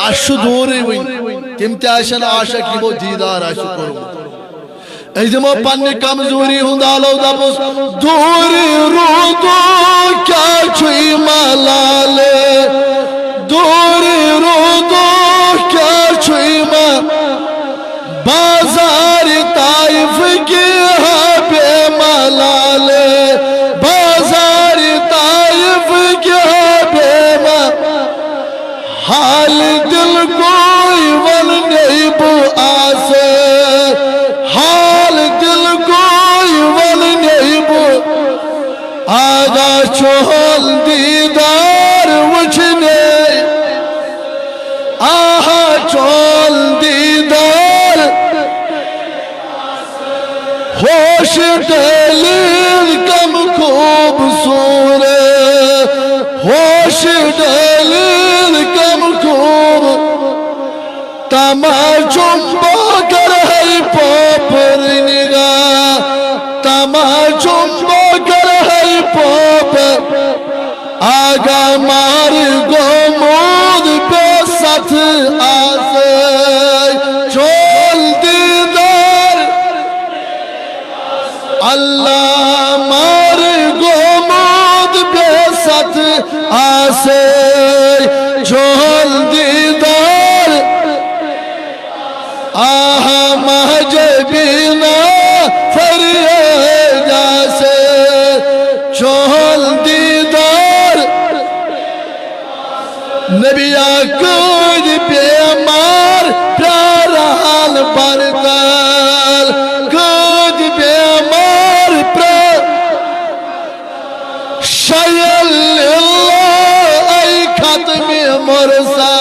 अशु दूर तिम तशन आशक यमो दीदार कर दिमो पन्ने कमजोरी हुंदालो दपुस दूर रूदो क्या छुई मलाले दूर रूदो क्या छुई बाजार ताइफ के बे मलाले बाजार ताइफ के बे हाल दिल कोई वन नहीं बो आसे हाल दिल कोई वन नहीं बो आगा चोल दीदार वचने आहा चोल दीदार होश दलील कम खूबसूरत होश दलील कम खूब तमाचुम कर है पोपर निगाह तमाचुम कर है पोप आगा मार गोमोद पे साथ आसे चोल दीदार अल्लाह मार गोमोद पे साथ आसे चोल दीदार आहा महजबीना फरियाद से चोल दीदार नबिया कुछ बेमार प्राण बरदाल कुछ बेमार शायल खत्म मुरसा